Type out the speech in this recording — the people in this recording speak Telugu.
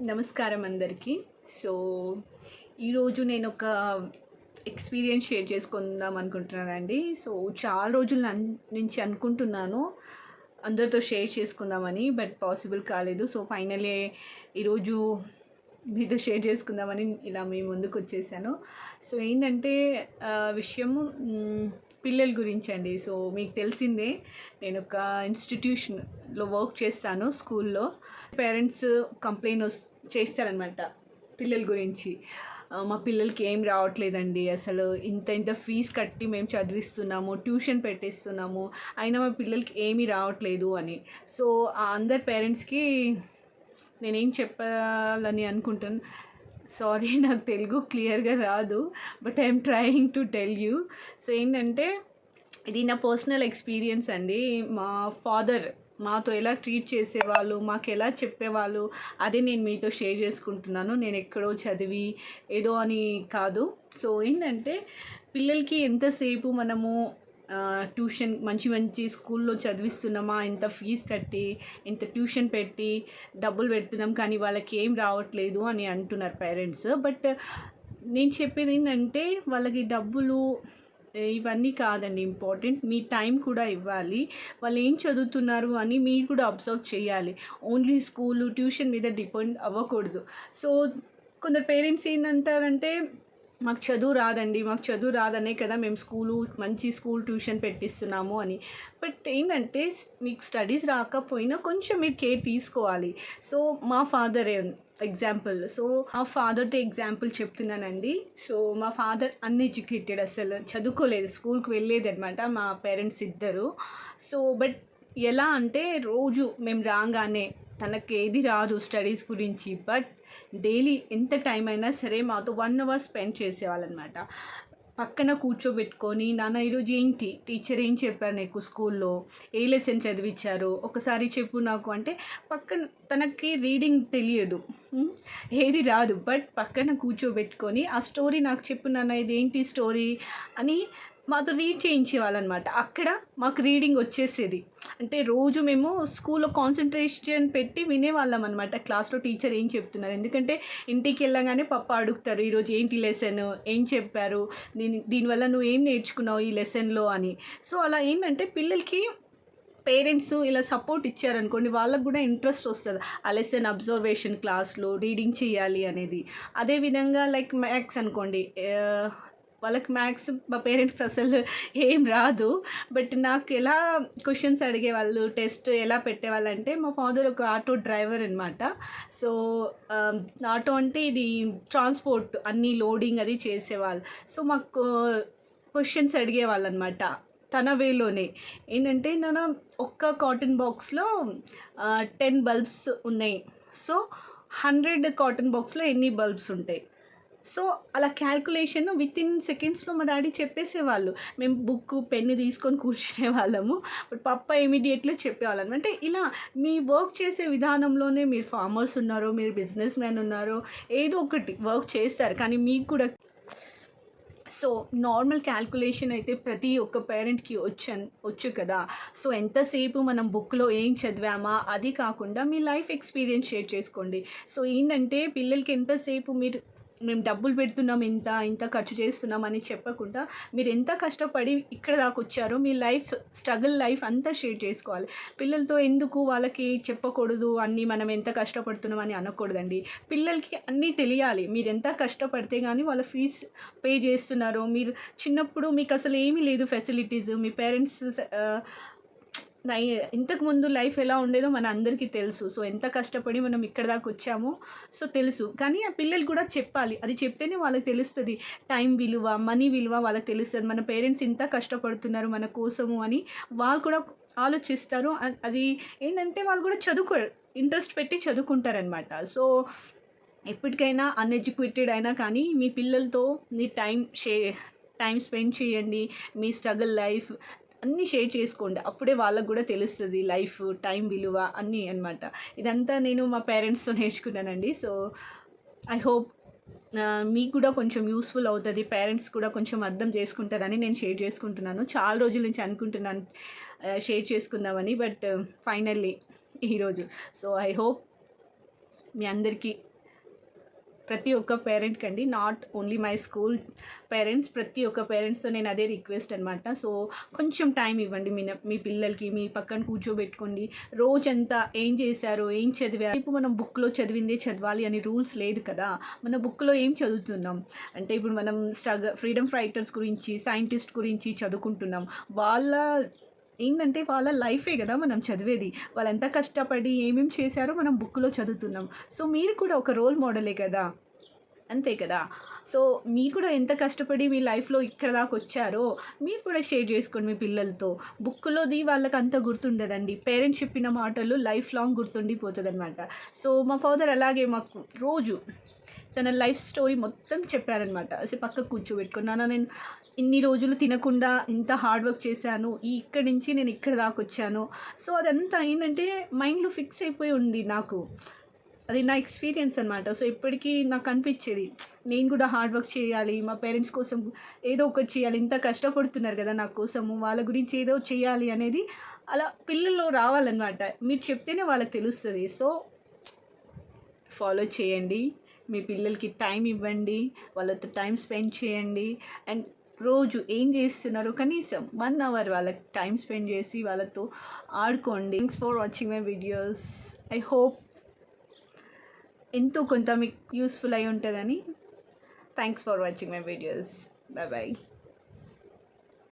నమస్కారం అందరికీ. సో, ఈరోజు నేను ఒక ఎక్స్‌పీరియన్స్ షేర్ చేసుకుందాం అనుకుంటున్నానండి. సో, చాలా రోజుల నుంచి అనుకుంటున్నాను అందరితో షేర్ చేసుకుందామని. బట్ పాసిబుల్ కాలేదు. సో, ఫైనల్లీ ఈరోజు మీతో షేర్ చేసుకుందామని ఇలా మీ ముందుకొచ్చేసాను. సో, ఏంటంటే విషయము పిల్లల గురించండి. సో, మీకు తెలిసిందే నేనొక ఇన్‌స్టిట్యూషన్‌లో వర్క్ చేస్తాను స్కూల్‌లో. పేరెంట్స్ కంప్లెయింట్ చేస్తారనమాట పిల్లల గురించి. మా పిల్లలకి ఏం రావట్లేదండి, అసలు ఇంత ఇంత ఫీజు కట్టి మేము చదివిస్తున్నాము, ట్యూషన్ పెట్టిస్తున్నాము, అయినా మా పిల్లలకి ఏమీ రావట్లేదు అని. సో, ఆ అందరి పేరెంట్స్‌కి నేనేం చెప్పాలని అనుకుంటాను. సారీ, నాకు తెలుగు క్లియర్‌గా రాదు. But I'm trying to tell you. So, ఏంటంటే ఇది నా పర్సనల్ ఎక్స్పీరియన్స్ అండి. మా ఫాదర్ మాతో ఎలా ట్రీట్ చేసేవాళ్ళు, మాకు ఎలా చెప్పేవాళ్ళు, అదే నేను మీతో షేర్ చేసుకుంటున్నాను. నేను ఎక్కడో చదివి ఏదో అని కాదు. సో, ఏంటంటే పిల్లలకి ఎంతసేపు మనము ట్యూషన్ మంచి మంచి స్కూల్లో చదివిస్తున్నామా, ఇంత ఫీజు కట్టి ఇంత ట్యూషన్ పెట్టి డబ్బులు పెడుతున్నాం, కానీ వాళ్ళకి ఏం రావట్లేదు అని అంటున్నారు పేరెంట్స్. బట్ నేను చెప్పేది ఏంటంటే వాళ్ళకి డబ్బులు ఇవన్నీ కాదండి ఇంపార్టెంట్. మీ టైం కూడా ఇవ్వాలి. వాళ్ళు ఏం చదువుతున్నారు అని మీరు కూడా అబ్జర్వ్ చేయాలి. ఓన్లీ స్కూలు ట్యూషన్ మీద డిపెండ్ అవ్వకూడదు. సో, కొందరు పేరెంట్స్ ఏంటంటారంటే మాకు చదువు రాదండి, మాకు చదువు రాదనే కదా మేము మంచి స్కూల్ ట్యూషన్ పెట్టిస్తున్నాము అని. బట్ ఏంటంటే మీకు స్టడీస్ రాకపోయినా కొంచెం మీరు కేర్ తీసుకోవాలి. సో, మా ఫాదరే ఎగ్జాంపుల్. సో, మా ఫాదర్తో ఎగ్జాంపుల్ చెప్తున్నానండి. సో, మా ఫాదర్ అన్ఎడ్యుకేటెడ్, అసలు చదువుకోలేదు, స్కూల్కి వెళ్ళేదన్నమాట మా పేరెంట్స్ ఇద్దరు. సో, బట్ ఎలా అంటే రోజు మేము రాగానే తనకి ఏది రాదు స్టడీస్ గురించి, బట్ డైలీ ఎంత టైం అయినా సరే మాతో 1 అవర్ స్పెండ్ చేసేవాళ్ళనమాట. పక్కన కూర్చోబెట్టుకొని, నాన్న ఈరోజు ఏంటి టీచర్ ఏం చెప్పారు నీకు స్కూల్లో, ఏ లెసన్ చదివించారు, ఒకసారి చెప్పు నాకు అంటే, పక్కన తనకి రీడింగ్ తెలియదు, ఏది రాదు, బట్ పక్కన కూర్చోబెట్టుకొని ఆ స్టోరీ నాకు చెప్పు నాన్న, ఇది ఏంటి స్టోరీ అని మాతో రీడ్ చేయించేవాళ్ళనమాట. అక్కడ మాకు రీడింగ్ వచ్చేసేది. అంటే రోజు మేము స్కూల్లో కాన్సన్ట్రేషన్ పెట్టి వినేవాళ్ళం అనమాట, క్లాస్లో టీచర్ ఏం చెప్తున్నారు. ఎందుకంటే ఇంటికి వెళ్ళగానే పప్ప అడుగుతారు, ఈరోజు ఏంటి లెసన్, ఏం చెప్పారు, దీనివల్ల నువ్వు ఏం నేర్చుకున్నావు ఈ లెసన్లో అని. సో, అలా ఏంటంటే పిల్లలకి పేరెంట్స్ ఇలా సపోర్ట్ ఇచ్చారనుకోండి, వాళ్ళకు కూడా ఇంట్రెస్ట్ వస్తుంది ఆ లెసన్ అబ్జర్వేషన్ క్లాస్లో రీడింగ్ చేయాలి అనేది. అదేవిధంగా లైక్ మ్యాథ్స్ అనుకోండి, వాళ్ళకి మ్యాథ్స్ మా పేరెంట్స్ అసలు ఏం రాదు. బట్ నాకు ఎలా క్వశ్చన్స్ అడిగేవాళ్ళు, టెస్ట్ ఎలా పెట్టేవాళ్ళు అంటే, మా ఫాదర్ ఒక ఆటో డ్రైవర్ అనమాట. సో, ఆటో అంటే ఇది ట్రాన్స్పోర్ట్, అన్నీ లోడింగ్ అది చేసేవాళ్ళు. సో, మాకు క్వశ్చన్స్ అడిగేవాళ్ళు అనమాట తన వేలోనే. ఏంటంటే నాన్న ఒక్క కాటన్ బాక్స్లో 10 బల్బ్స్ ఉన్నాయి. సో, 100 కాటన్ బాక్స్లో ఎన్ని బల్బ్స్ ఉంటాయి. సో, అలా క్యాల్కులేషన్ వితిన్ సెకండ్స్లో మా డాడీ చెప్పేసేవాళ్ళు. మేము బుక్కు పెన్ను తీసుకొని కూర్చునే వాళ్ళము. బట్ పప్ప ఇమీడియట్లీ చెప్పేవాళ్ళం. అంటే ఇలా మీ వర్క్ చేసే విధానంలోనే, మీరు ఫార్మర్స్ ఉన్నారో, మీరు బిజినెస్ మ్యాన్ ఉన్నారో, ఏదో ఒకటి వర్క్ చేస్తారు, కానీ మీకు కూడా సో నార్మల్ క్యాల్కులేషన్ అయితే ప్రతి ఒక్క పేరెంట్కి వచ్చు కదా. సో, ఎంతసేపు మనం బుక్లో ఏం చదివామా అది కాకుండా మీ లైఫ్ ఎక్స్పీరియన్స్ షేర్ చేసుకోండి. సో, ఏంటంటే పిల్లలకి ఎంతసేపు మేము డబ్బులు పెడుతున్నాం, ఇంత ఖర్చు చేస్తున్నాం అని చెప్పకుండా, మీరు ఎంత కష్టపడి ఇక్కడ దాకా వచ్చారో మీ స్ట్రగుల్ లైఫ్ అంతా షేర్ చేసుకోవాలి. పిల్లలతో ఎందుకు వాళ్ళకి చెప్పకూడదు అన్నీ, మనం ఎంత కష్టపడుతున్నాం అని అనకూడదండి. పిల్లలకి అన్నీ తెలియాలి. మీరు ఎంత కష్టపడితే కానీ వాళ్ళ ఫీజు పే చేస్తున్నారో, మీరు చిన్నప్పుడు మీకు అసలు ఏమీ లేదు ఫెసిలిటీస్, మీ పేరెంట్స్ ఇంతకుముందు లైఫ్ ఎలా ఉండేదో మన అందరికీ తెలుసు. సో, ఎంత కష్టపడి మనం ఇక్కడ దాకా వచ్చామో సో తెలుసు. కానీ ఆ పిల్లలు కూడా చెప్పాలి. అది చెప్తేనే వాళ్ళకి తెలుస్తుంది టైం విలువ, మనీ విలువ వాళ్ళకి తెలుస్తుంది. మన పేరెంట్స్ ఇంత కష్టపడుతున్నారు మన కోసము అని వాళ్ళు కూడా ఆలోచిస్తారు. అది ఏంటంటే వాళ్ళు కూడా ఇంట్రెస్ట్ పెట్టి చదువుకుంటారనమాట. సో, ఎప్పటికైనా అన్ఎడ్యుకేటెడ్ అయినా కానీ మీ పిల్లలతో మీ టైం స్పెండ్ చేయండి. మీ స్ట్రగుల్ లైఫ్ అన్నీ షేర్ చేసుకోండి. అప్పుడే వాళ్ళకు కూడా తెలుస్తుంది లైఫ్, టైం విలువ అన్నీ అనమాట. ఇదంతా నేను మా పేరెంట్స్తో నేర్చుకున్నానండి. సో, ఐ హోప్ మీకు కూడా కొంచెం యూస్ఫుల్ అవుతుంది, పేరెంట్స్ కూడా కొంచెం అర్థం చేసుకుంటారని నేను షేర్ చేసుకుంటున్నాను. చాలా రోజుల నుంచి అనుకుంటున్నాను షేర్ చేసుకుందామని, బట్ ఫైనల్లీ ఈరోజు. సో, ఐ హోప్ మీ అందరికీ ప్రతి ఒక్క పేరెంట్కి అండి, not only my school parents, ప్రతి ఒక్క పేరెంట్స్తో నేను అదే రిక్వెస్ట్ అనమాట. సో కొంచెం టైం ఇవ్వండి మీ పిల్లలకి, మీ పక్కన కూర్చోబెట్టుకోండి. రోజంతా ఏం చేశారో, ఏం చదివారు. ఇప్పుడు మనం బుక్లో చదివిందే చదవాలి అని రూల్స్ లేదు కదా. మన బుక్లో ఏం చదువుతున్నాం అంటే, ఇప్పుడు మనం ఫ్రీడమ్ ఫైటర్స్ గురించి, సైంటిస్ట్ గురించి చదువుకుంటున్నాం. ఏంటంటే వాళ్ళ లైఫే కదా మనం చదివేది. వాళ్ళు ఎంత కష్టపడి ఏమేమి చేశారో మనం బుక్లో చదువుతున్నాం. సో మీరు కూడా ఒక రోల్ మోడలే కదా, అంతే కదా. సో మీరు కూడా ఎంత కష్టపడి మీ లైఫ్లో ఇక్కడ దాకా వచ్చారో మీరు కూడా షేర్ చేసుకోండి మీ పిల్లలతో. బుక్లోది వాళ్ళకి అంత గుర్తుండదండి, పేరెంట్స్ చెప్పిన మాటలు లైఫ్ లాంగ్ గుర్తుండిపోతుంది అనమాట. సో మా ఫాదర్ అలాగే మాకు రోజు తన లైఫ్ స్టోరీ మొత్తం చెప్పారనమాట. అసలు పక్కకు కూర్చోబెట్టుకున్నాను, నేను ఇన్ని రోజులు తినకుండా ఇంత హార్డ్ వర్క్ చేశాను, ఇక్కడి నుంచి నేను ఇక్కడ దాకా వచ్చాను. సో అదంతా ఏంటంటే మైండ్లో ఫిక్స్ అయిపోయి ఉంది నాకు. అది నా ఎక్స్పీరియన్స్ అనమాట. సో ఇప్పటికీ నాకు అనిపించేది, నేను కూడా హార్డ్ వర్క్ చేయాలి, మా పేరెంట్స్ కోసం ఏదో ఒకటి చేయాలి, ఇంత కష్టపడుతున్నారు కదా నా కోసము, వాళ్ళ గురించి ఏదో చేయాలి అనేది అలా పిల్లల్లో రావాలన్నమాట. మీరు చెప్తేనే వాళ్ళకి తెలుస్తుంది. సో ఫాలో చేయండి, మీ పిల్లలకి టైం ఇవ్వండి, వాళ్ళతో టైం స్పెండ్ చేయండి. అండ్ రోజు ఏం చేస్తున్నారో కనీసం 1 hour వాళ్ళకి టైం స్పెండ్ చేసి వాళ్ళతో ఆడుకోండి. Thanks for watching my videos. I hope ఎంతో కొంత మీకు యూస్ఫుల్ అయి ఉంటుందని. Thanks for watching my videos. Bye bye.